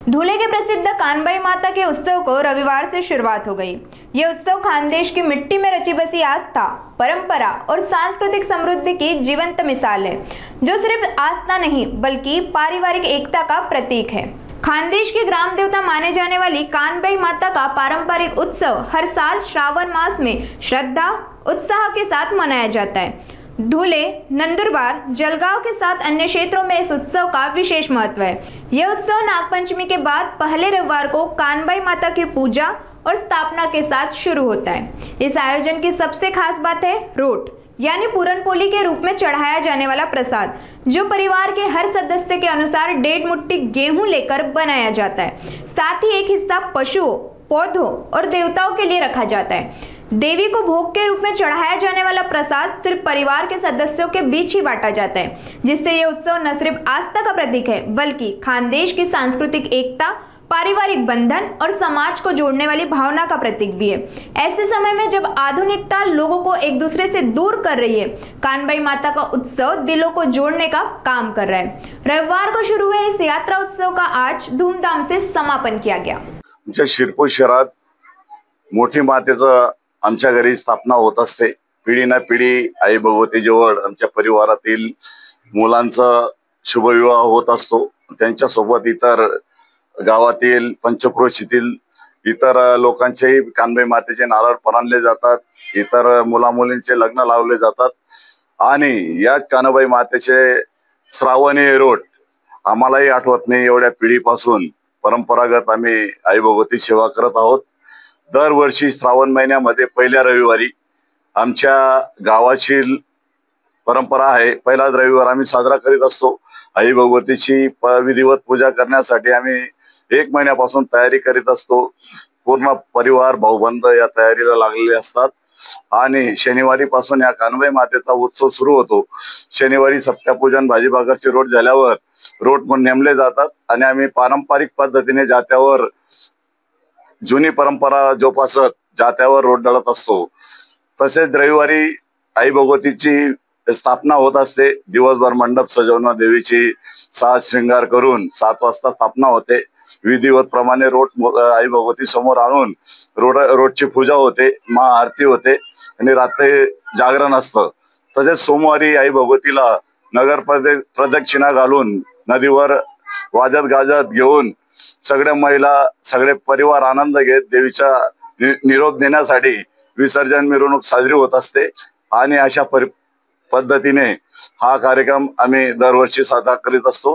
धुले के प्रसिद्ध कानबाई माता के उत्सव को रविवार से शुरुआत हो गई। ये उत्सव खानदेश की मिट्टी में रची बसी आस्था, परंपरा और सांस्कृतिक समृद्धि की जीवंत मिसाल है, जो सिर्फ आस्था नहीं बल्कि पारिवारिक एकता का प्रतीक है। खानदेश की ग्राम देवता माने जाने वाली कानबाई माता का पारंपरिक उत्सव हर साल श्रावण मास में श्रद्धा उत्साह के साथ मनाया जाता है। धुले, नंदुरबार, जलगांव के साथ अन्य क्षेत्रों में इस उत्सव का विशेष महत्व है। यह उत्सव नागपंचमी के बाद पहले रविवार को कानबाई माता की पूजा और स्थापना के साथ शुरू होता है। इस आयोजन की सबसे खास बात है रोट, यानी पूरनपोली के रूप में चढ़ाया जाने वाला प्रसाद, जो परिवार के हर सदस्य के अनुसार 1.5 मुट्ठी गेहूं लेकर बनाया जाता है। साथ ही एक हिस्सा पशुओं, पौधों और देवताओं के लिए रखा जाता है। देवी को भोग के रूप में चढ़ाया जाने वाला प्रसाद सिर्फ परिवार के सदस्यों के बीच ही बांटा जाता है, जिससे यह उत्सव न सिर्फ आस्था का प्रतीक है बल्कि खानदेश की सांस्कृतिक एकता, पारिवारिक बंधन और समाज को जोड़ने वाली भावना का प्रतीक भी है। ऐसे समय में जब आधुनिकता लोगों को एक दूसरे से दूर कर रही है, कानबाई माता का उत्सव दिलों को जोड़ने का काम कर रहा है। रविवार को शुरू हुए इस यात्रा उत्सव का आज धूमधाम से समापन किया गया। शिरपूर शहरात मोठी मातेचं आमच्या घरी स्थापना होत असते। पिढी ना पिढी आई भगवती जवळ आमच्या परिवारातील मुलांचा शुभविवाह होत असतो। त्यांच्या सोबत इतर गावातील पंचक्रोशीतील इतर लोकांचेही कानबाई मातेचे नारळ पराणले जातात। इतर मुला मुलींचे लग्न लावले जातात आणि या कानबाई मातेचे श्रावणी रोट आम्हालाही आठवत नाही एवढ्या पिढीपासून परंपरागत आम्ही आई भगवती सेवा करत आहोत। दरवर्षी श्रावण महिन्यामध्ये पहिल्या रविवारी आमच्या गावाची परंपरा आहे, पहिलाच रविवार आम्ही साजरा करीत असतो। आई भगवतीची विधिवत पूजा करण्यासाठी आम्ही 1 महिन्यापासून तयारी करीत असतो। पूर्ण परिवार भाऊबंद या तयारीला लागलेले असतात आणि शनिवारी पासून या कानबाई मातेचा उत्सव सुरू होतो। शनिवारी सप्त्यापूजन भाजीभाकरची रोट झाल्यावर रोट पण नेमले जातात आणि आम्ही पारंपरिक पद्धतीने जात्यावर जुनी परंपरा जोपासत जात्यावर रोट दळत असतो। तसेच रविवारी आई भगवतीची स्थापना होत असते। दिवसभर मंडप सजवणं, देवीची साज श्रृंगार करून 7 वाजता स्थापना होते। विधिवत प्रमाणे रोट आई भगवती समोर आणून रोटची पूजा होते, महाआरती होते आणि रात्री जागरण असतं। तसेच सोमवारी आई भगवतीला नगर प्रदक्षिणा घालून नदीवर वाजत गाजत घेऊन सगळे महिला सगळे परिवार आनंद घेत देवीचा निरोप देण्यासाठी विसर्जन मिरवणूक साजरी होत असते आणि अशा पद्धतीने हा कार्यक्रम आम्ही दरवर्षी साजरा करीत असतो।